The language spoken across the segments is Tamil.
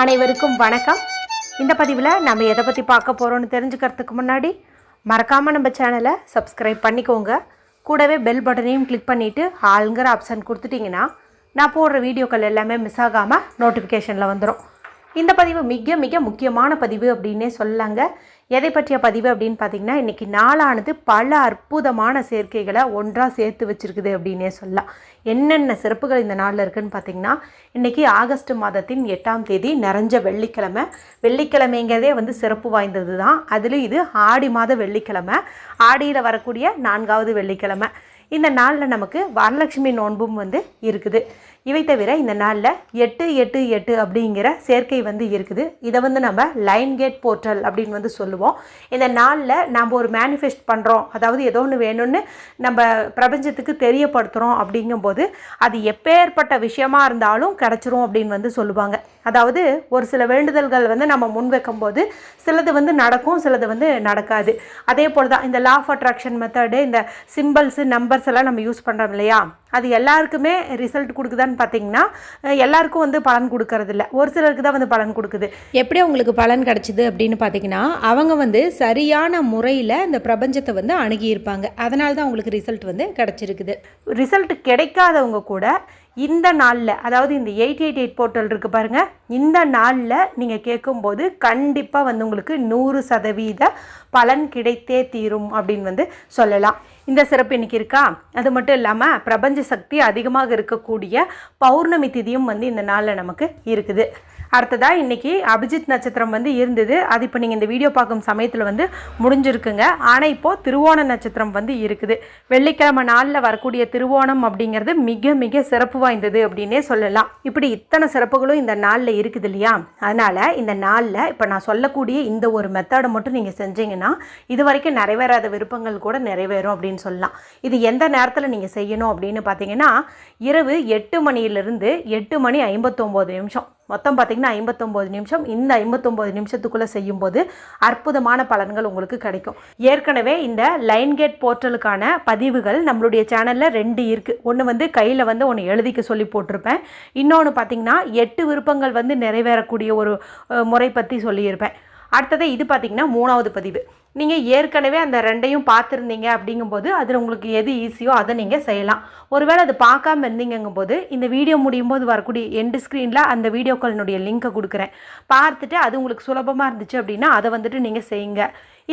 அனைவருக்கும் வணக்கம். இந்த பதிவில் நம்ம எதை பற்றி பார்க்க போகிறோன்னு தெரிஞ்சுக்கிறதுக்கு முன்னாடி மறக்காமல் நம்ம சேனலை சப்ஸ்கிரைப் பண்ணிக்கோங்க. கூடவே பெல் பட்டனையும் கிளிக் பண்ணிவிட்டு ஆளுங்கிற ஆப்ஷன் கொடுத்துட்டிங்கன்னா நான் போடுற வீடியோக்கள் எல்லாமே மிஸ் ஆகாமல் நோட்டிஃபிகேஷனில் வந்துடும். இந்த பதிவு மிக மிக முக்கியமான பதிவு அப்படின்னே சொல்லலாங்க. எதை பற்றிய பதிவு அப்படின்னு பார்த்திங்கன்னா, இன்றைக்கி நாளானது பல அற்புதமான சேர்க்கைகளை ஒன்றாக சேர்த்து வச்சுருக்குது அப்படின்னே சொல்லலாம். என்னென்ன சிறப்புகள் இந்த நாளில் இருக்குதுன்னு பார்த்திங்கன்னா, இன்றைக்கி ஆகஸ்ட் மாதத்தின் 8ஆம் தேதி நிறைஞ்ச வெள்ளிக்கிழமை. வெள்ளிக்கிழமைங்கிறதே சிறப்பு வாய்ந்தது தான். அதுலேயும் இது ஆடி மாத வெள்ளிக்கிழமை, ஆடியில் வரக்கூடிய 4வது வெள்ளிக்கிழமை. இந்த நாளில் நமக்கு வரலட்சுமி நோன்பும் இருக்குது. இவை தவிர இந்த நாளில் 888 அப்படிங்கிற சேர்க்கை இருக்குது. இதை நம்ம லைன் கேட் போர்ட்டல் அப்படின்னு சொல்லுவோம். இந்த நாளில் நம்ம ஒரு மேனிஃபெஸ்ட் பண்ணுறோம், அதாவது ஏதோ ஒன்று வேணும்னு நம்ம பிரபஞ்சத்துக்கு தெரியப்படுத்துகிறோம். அப்படிங்கும்போது அது எப்பேற்பட்ட விஷயமா இருந்தாலும் கிடச்சிரும் அப்படின்னு சொல்லுவாங்க. அதாவது ஒரு சில வேண்டுதல்கள் நம்ம முன்வைக்கும் போது சிலது நடக்கும், சிலது நடக்காது. அதே போல் தான் இந்த லா ஆஃப் அட்ராக்ஷன் மெத்தடு, இந்த சிம்பிள்ஸு நம்பர்ஸ் எல்லாம் நம்ம யூஸ் பண்ணுறோம் இல்லையா, அது எல்லாருக்குமே ரிசல்ட் கொடுக்குதான்னு பார்த்தீங்கன்னா எல்லாருக்கும் பலன் கொடுக்கறதில்ல. ஒரு சிலருக்கு தான் பலன் கொடுக்குது. எப்படி அவங்களுக்கு பலன் கிடச்சிது அப்படின்னு பார்த்தீங்கன்னா, அவங்க சரியான முறையில் இந்த பிரபஞ்சத்தை அணுகியிருப்பாங்க. அதனால தான் அவங்களுக்கு ரிசல்ட் கிடச்சிருக்குது. ரிசல்ட் கிடைக்காதவங்க கூட இந்த நாளில், அதாவது இந்த 888 போர்ட்டல் இருக்குது பாருங்கள், இந்த நாளில் நீங்கள் கேட்கும்போது கண்டிப்பாக உங்களுக்கு 100% பலன் கிடைத்தே தீரும் அப்படின்னு சொல்லலாம். இந்த சிறப்பு இன்றைக்கி இருக்கா. அது மட்டும் இல்லாமல் பிரபஞ்ச சக்தி அதிகமாக இருக்கக்கூடிய பௌர்ணமி திதியும் இந்த நாளில் நமக்கு இருக்குது. அடுத்ததாக இன்றைக்கி அபிஜித் நட்சத்திரம் இருந்தது. அது இப்போ நீங்கள் இந்த வீடியோ பார்க்கும் சமயத்தில் முடிஞ்சிருக்குங்க. ஆனால் இப்போது திருவோண நட்சத்திரம் இருக்குது. வெள்ளிக்கிழமை நாளில் வரக்கூடிய திருவோணம் அப்படிங்கிறது மிக மிக சிறப்பு வாய்ந்தது அப்படின்னே சொல்லலாம். இப்படி இத்தனை சிறப்புகளும் இந்த நாளில் இருக்குது இல்லையா. அதனால் இந்த நாளில் இப்போ நான் சொல்லக்கூடிய இந்த ஒரு மெத்தடை மட்டும் நீங்கள் செஞ்சீங்கன்னா இது வரைக்கும் நிறைவேறாத விருப்பங்கள் கூட நிறைவேறும் அப்படின்னு சொல்லலாம். இது எந்த நேரத்தில் நீங்கள் செய்யணும் அப்படின்னு பார்த்தீங்கன்னா, இரவு 8 மணியிலிருந்து 8:59 மொத்தம் பார்த்திங்கன்னா 59 நிமிஷம். இந்த 59 நிமிஷத்துக்குள்ளே செய்யும்போது அற்புதமான பலன்கள் உங்களுக்கு கிடைக்கும். ஏற்கனவே இந்த லைன் கேட் போர்ட்டலுக்கான பதிவுகள் நம்மளுடைய சேனலில் 2 இருக்குது. ஒன்று கையில் ஒன்று எழுதிக்க சொல்லி போட்டிருப்பேன். இன்னொன்று பார்த்திங்கன்னா 8 விருப்பங்கள் நிறைவேறக்கூடிய ஒரு முறை பற்றி சொல்லியிருப்பேன். அடுத்தது இது பார்த்திங்கன்னா 3வது பதிவு. நீங்கள் ஏற்கனவே அந்த 2ஐயும் பார்த்துருந்தீங்க அப்படிங்கும்போது அதில் உங்களுக்கு எது ஈஸியோ அதை நீங்கள் செய்யலாம். ஒருவேளை அது பார்க்காம இருந்தீங்கும்போது இந்த வீடியோ முடியும் போது வரக்கூடிய எண்டு ஸ்க்ரீனில் அந்த வீடியோக்களினுடைய லிங்க்கை கொடுக்குறேன். பார்த்துட்டு அது உங்களுக்கு சுலபமாக இருந்துச்சு அப்படின்னா அதை நீங்கள் செய்யுங்க.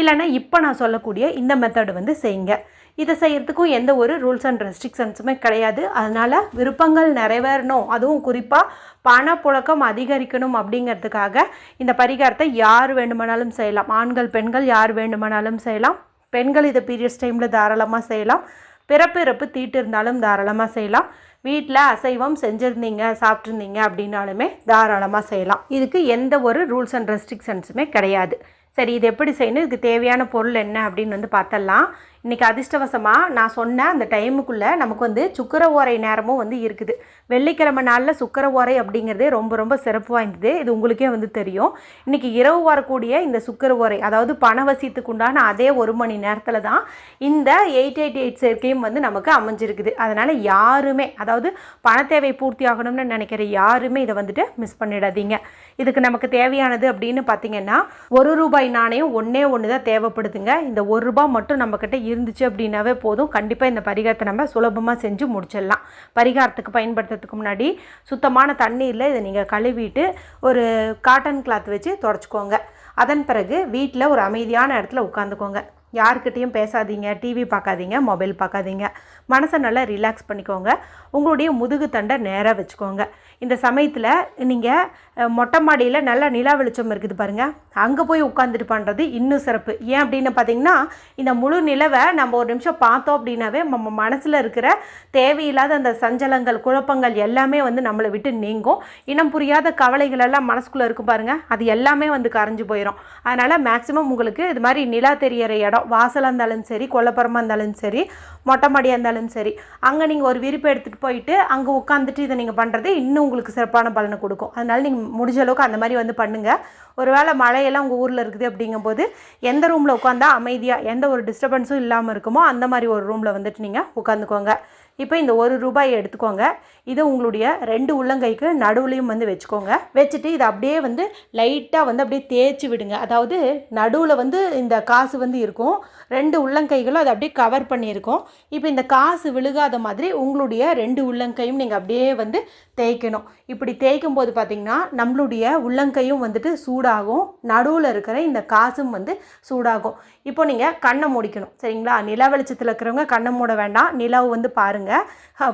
இல்லைன்னா இப்போ நான் சொல்லக்கூடிய இந்த மெத்தடு செய்யுங்க. இதை செய்கிறதுக்கும் எந்த ஒரு ரூல்ஸ் அண்ட் ரெஸ்ட்ரிக்ஷன்ஸுமே கிடையாது. அதனால் விருப்பங்கள் நிறைவேறணும், அதுவும் குறிப்பாக பணப்புழக்கம் அதிகரிக்கணும் அப்படிங்கிறதுக்காக இந்த பரிகாரத்தை யார் வேண்டுமானாலும் செய்யலாம். ஆண்கள் பெண்கள் யார் வேண்டுமானாலும் செய்யலாம். பெண்கள் இதை பீரியட்ஸ் டைமில் தாராளமாக செய்யலாம். பிறப்பு தீட்டு இருந்தாலும் தாராளமாக செய்யலாம். வீட்டில் அசைவம் செஞ்சுருந்தீங்க சாப்பிட்ருந்தீங்க அப்படின்னாலுமே தாராளமாக செய்யலாம். இதுக்கு எந்த ஒரு ரூல்ஸ் அண்ட் ரெஸ்ட்ரிக்ஷன்ஸுமே கிடையாது. சரி, இது எப்படி செய்யணும், இதுக்கு தேவையான பொருள் என்ன அப்படின்னு பார்த்தரலாம். இன்றைக்கி அதிர்ஷ்டவசமாக நான் சொன்ன அந்த டைமுக்குள்ளே நமக்கு சுக்கிர ஓரை நேரமும் இருக்குது. வெள்ளிக்கிழமை நாளில் சுக்கிர ஓரை அப்படிங்கிறதே ரொம்ப ரொம்ப சிறப்பு வாய்ந்தது. இது உங்களுக்கே தெரியும். இன்றைக்கி இரவு வரக்கூடிய இந்த சுக்கிர ஓரை, அதாவது பணவசியத்துக்கு உண்டான அதே 1 மணி நேரத்தில் தான் இந்த 888 சேர்க்கையும் நமக்கு அமைஞ்சிருக்குது. அதனால் யாருமே, அதாவது பண தேவை பூர்த்தி ஆகணும்னு நினைக்கிற யாருமே இதை மிஸ் பண்ணிடாதீங்க. இதுக்கு நமக்கு தேவையானது அப்படின்னு பார்த்திங்கன்னா ₹1 நாணயம் ஒன்று தான் தேவைப்படுதுங்க. இந்த ₹1 மட்டும் நம்மக்கிட்ட இருந்துச்சு அப்படின்னாவே போதும். கண்டிப்பாக இந்த பரிகாரத்தை நம்ம சுலபமாக செஞ்சு முடிச்சிடலாம். பரிகாரத்துக்கு பயன்படுத்துறதுக்கு முன்னாடி சுத்தமான தண்ணீரில் இதை நீங்கள் கழுவிட்டு ஒரு காட்டன் கிளாத் வச்சு தொடச்சிக்கோங்க. அதன் பிறகு வீட்டில் ஒரு அமைதியான இடத்துல உட்காந்துக்கோங்க. யாருக்கிட்டையும் பேசாதீங்க, டிவி பார்க்காதீங்க, மொபைல் பார்க்காதீங்க. மனசை நல்லா ரிலாக்ஸ் பண்ணிக்கோங்க. உங்களுடைய முதுகு தண்டை நேராக வச்சுக்கோங்க. இந்த சமயத்தில் நீங்கள் மொட்டை மாடியில் நல்லா நிலா வெளிச்சம் இருக்குது பாருங்கள், அங்கே போய் உட்காந்துட்டு பண்ணுறது இன்னும் சிறப்பு. ஏன் அப்படின்னு பார்த்தீங்கன்னா, இந்த முழு நிலவை நம்ம ஒரு நிமிஷம் பார்த்தோம் அப்படின்னாவே நம்ம மனசில் இருக்கிற தேவையில்லாத அந்த சஞ்சலங்கள் குழப்பங்கள் எல்லாமே நம்மளை விட்டு நீங்கும். இனம் புரியாத கவலைகள் எல்லாம் மனசுக்குள்ளே இருக்கும் பாருங்கள், அது எல்லாமே கரைஞ்சு போயிடும். அதனால் மேக்ஸிமம் உங்களுக்கு இது மாதிரி நிலா தெரியிற இடம், வாசலாக இருந்தாலும் சரி, கொல்லப்புறமாக இருந்தாலும் சரி, மொட்டை மாடியாக இருந்தாலும் சரி, அங்கே நீங்கள் ஒரு விருப்பம் எடுத்துகிட்டு போயிட்டு அங்கே உட்காந்துட்டு இதை நீங்கள் பண்ணுறது இன்னும் உங்களுக்கு சிறப்பான பலனை கொடுக்கும். அதனால் நீங்கள் முடிஞ்ச அளவுக்கு அந்த மாதிரி பண்ணுங்கள். ஒருவேளை மழையெல்லாம் உங்கள் ஊரில் இருக்குது அப்படிங்கும்போது எந்த ரூமில் உட்காந்தா அமைதியாக எந்த ஒரு டிஸ்டர்பன்ஸும் இல்லாமல் இருக்குமோ அந்த மாதிரி ஒரு ரூமில் நீங்கள் உட்காந்துக்கோங்க. இப்போ இந்த ₹1 எடுத்துக்கோங்க. இதை உங்களுடைய 2 உள்ளங்கைக்கு நடுவுலையும் வந்து வச்சுக்கோங்க. வச்சுட்டு இதை அப்படியே வந்து லைட்டாக வந்து அப்படியே தேய்ச்சி விடுங்க. அதாவது நடுவில் வந்து இந்த காசு வந்து இருக்கும், 2 உள்ளங்கைகளும் அதை அப்படியே கவர் பண்ணியிருக்கோம். இப்போ இந்த காசு விழுகாத மாதிரி உங்களுடைய 2 உள்ளங்கையும் நீங்கள் அப்படியே வந்து தேய்க்கணும். இப்படி தேய்க்கும் போது பார்த்திங்கன்னா நம்மளுடைய உள்ளங்கையும் வந்துட்டு சூடாகும், நடுவில் இருக்கிற இந்த காசும் வந்து சூடாகும். இப்போ நீங்கள் கண்ணை மூடிக்கணும், சரிங்களா? நிலா வெளிச்சத்தில் இருக்கிறவங்க கண்ணை மூட வேண்டாம், நிலவு வந்து பாருங்கள்.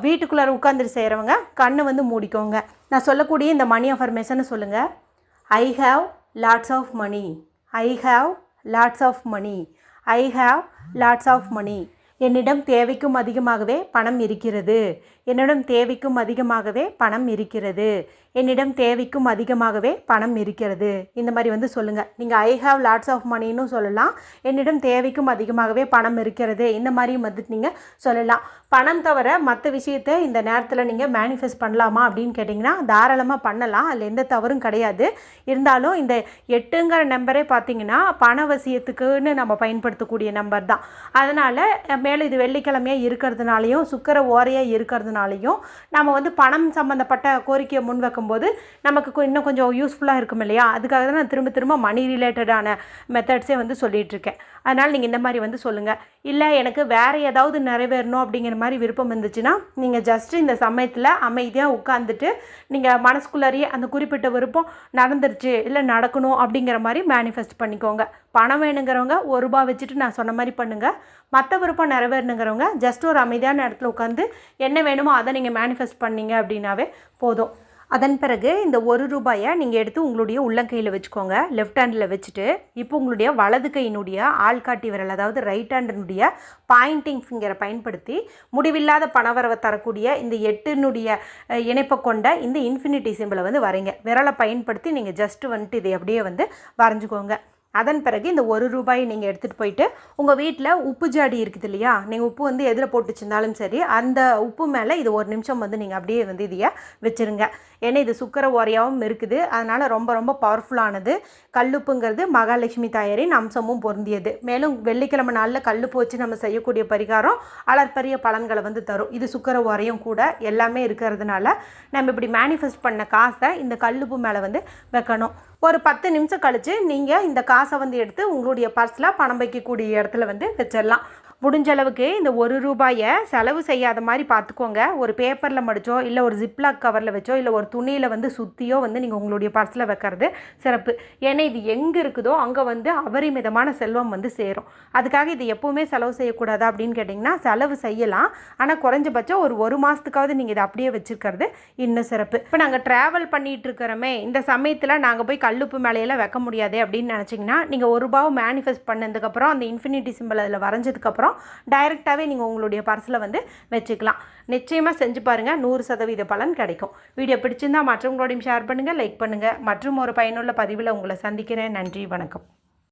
வீட்டுக்குள்ளே உட்காந்துட்டு செய்கிறவங்க கண்ணை வந்து மூடிக்கோங்க. நான் சொல்லக்கூடிய இந்த மணி அஃபர்மேஷனை சொல்லுங்கள். I have lots of money. I have lots of money. I have lots of money. என்னிடம் தேவைக்கும் அதிகமாகவே பணம் இருக்கிறது. என்னிடம் தேவைக்கும் அதிகமாகவே பணம் இருக்கிறது. என்னிடம் தேவைக்கும் அதிகமாகவே பணம் இருக்கிறது. இந்த மாதிரி வந்து சொல்லுங்கள். நீங்கள் ஐ ஹாவ் லாட்ஸ் ஆஃப் மணின்னு சொல்லலாம், என்னிடம் தேவைக்கும் அதிகமாகவே பணம் இருக்கிறது, இந்த மாதிரியும் வந்துட்டு நீங்கள் சொல்லலாம். பணம் தவிர மற்ற விஷயத்தை இந்த நேரத்தில் நீங்கள் மேனிஃபெஸ்ட் பண்ணலாமா அப்படின்னு கேட்டிங்கன்னா தாராளமாக பண்ணலாம், அதில் எந்த தவறும் கிடையாது. இருந்தாலும் இந்த 8ங்கிற நம்பரே பார்த்திங்கன்னா பணவசியத்துக்குன்னு நம்ம பயன்படுத்தக்கூடிய நம்பர் தான். அதனால் மேலும் இது வெள்ளிக்கிழமையாக இருக்கிறதுனாலையும் சுக்கிர ஓரையாக இருக்கிறதுனாலையும் நம்ம வந்து பணம் சம்மந்தப்பட்ட கோரிக்கையை முன் வைக்கும்போது நமக்கு இன்னும் கொஞ்சம் யூஸ்ஃபுல்லாக இருக்கும் இல்லையா? அதுக்காக தான் நான் திரும்ப திரும்ப மணி ரிலேட்டடான மெத்தட்ஸே வந்து சொல்லிகிட்ருக்கேன். அதனால் நீங்கள் இந்த மாதிரி வந்து சொல்லுங்கள். இல்லை எனக்கு வேறு ஏதாவது நிறைவேறணும் அப்படிங்கிற மாதிரி விருப்பம் இருந்துச்சுன்னா நீங்கள் ஜஸ்ட்டு இந்த சமயத்தில் அமைதியாக உட்காந்துட்டு நீங்கள் மனசுக்குள்ளாரியே அந்த குறிப்பிட்ட விருப்பம் நடந்துருச்சு இல்லை நடக்கணும் அப்படிங்கிற மாதிரி மேனிஃபெஸ்ட் பண்ணிக்கோங்க. பணம் வேணுங்கிறவங்க ₹1 வச்சுட்டு நான் சொன்ன மாதிரி பண்ணுங்கள். மற்ற விருப்பம் நிறைவேறணுங்கிறவங்க ஜஸ்ட் ஒரு அமைதியான இடத்துல உட்காந்து என்ன வேணுமோ அதை நீங்கள் மேனிஃபெஸ்ட் பண்ணீங்க அப்படின்னாவே போதும். அதன் பிறகு இந்த ₹1 நீங்கள் எடுத்து உங்களுடைய உள்ளங்கையில் வச்சுக்கோங்க, லெஃப்ட் ஹேண்டில் வச்சுட்டு இப்போ உங்களுடைய வலது கையினுடைய ஆள்காட்டி விரல், அதாவது ரைட் ஹேண்டினுடைய பாயிண்டிங் ஃபிங்கரை பயன்படுத்தி முடிவில்லாத பணவரவை தரக்கூடிய இந்த 8னுடைய இணைப்பை கொண்ட இந்த இன்ஃபினிட்டி சிம்பிளை வந்து வரைங்க. விரலை பயன்படுத்தி நீங்கள் ஜஸ்ட்டு வந்துட்டு இதை அப்படியே வந்து வரைஞ்சிக்கோங்க. அதன் பிறகு இந்த ₹1 நீங்கள் எடுத்துகிட்டு போயிட்டு உங்கள் வீட்டில் உப்பு ஜாடி இருக்குது இல்லையா? நீங்கள் உப்பு வந்து எதில் போட்டு வச்சுருந்தாலும் சரி, அந்த உப்பு மேலே இது 1 நிமிஷம் வந்து நீங்கள் அப்படியே வந்து இதையை வச்சுருங்க. ஏன்னா இது சுக்கிர ஓரையாகவும் இருக்குது, அதனால் ரொம்ப ரொம்ப பவர்ஃபுல்லானது. கல்லுப்புங்கிறது மகாலட்சுமி தாயாரின் அம்சமும் பொருந்தியது. மேலும் வெள்ளிக்கிழமை நாளில் கல்லுப்பு வச்சு நம்ம செய்யக்கூடிய பரிகாரம் அளப்பரிய பலன்களை வந்து தரும். இது சுக்கிர ஓரையும் கூட எல்லாமே இருக்கிறதுனால நம்ம இப்படி மேனிஃபெஸ்ட் பண்ண காசை இந்த கல்லுப்பு மேலே வந்து வைக்கணும். ஒரு 10 நிமிஷம் கழித்து நீங்கள் இந்த காசை வந்து எடுத்து உங்களுடைய பர்ஸில் பணம் வைக்கக்கூடிய இடத்துல வந்து வச்சிடலாம். முடிஞ்ச அளவுக்கு இந்த ₹1 செலவு செய்யாத மாதிரி பார்த்துக்கோங்க. ஒரு பேப்பரில் மடிச்சோ இல்லை ஒரு ஜிப்லாக் கவரில் வச்சோ இல்லை ஒரு துணியில் வந்து சுற்றியோ வந்து நீங்கள் உங்களுடைய பர்ஸில் வைக்கிறது சிறப்பு. ஏன்னா இது எங்கே இருக்குதோ அங்கே வந்து அபரிமிதமான செல்வம் வந்து சேரும். அதுக்காக இது எப்போவுமே செலவு செய்யக்கூடாது அப்படின்னு கேட்டிங்கன்னா செலவு செய்யலாம், ஆனால் குறைஞ்சபட்சம் ஒரு மாதத்துக்காவது நீங்கள் இதை அப்படியே வச்சுருக்கிறது இன்னும் சிறப்பு. இப்போ நாங்கள் ட்ராவல் பண்ணிகிட்டு இருக்கிறோமே, இந்த சமயத்தில் நாங்கள் போய் கல்லுப்பு மேலையெல்லாம் வைக்க முடியாது அப்படின்னு நினச்சிங்கன்னா நீங்கள் ₹1 மேனிஃபெஸ்ட் பண்ணதுக்கப்புறம் அந்த இன்ஃபினிட்டி சிம்பிள் அதில் வரைஞ்சதுக்கப்புறம் டைரெக்டாகவே நீங்கள் உங்களுடைய பர்ஸில் வந்து வச்சுக்கலாம். நிச்சயமாக செஞ்சு பாருங்கள், 100% பலன் கிடைக்கும். வீடியோ பிடிச்சிருந்தால் மற்றவங்களோடையும் ஷேர் பண்ணுங்கள், லைக் பண்ணுங்கள். மற்றும் ஒரு பயனுள்ள பதிவில் உங்களை சந்திக்கிறேன். நன்றி, வணக்கம்.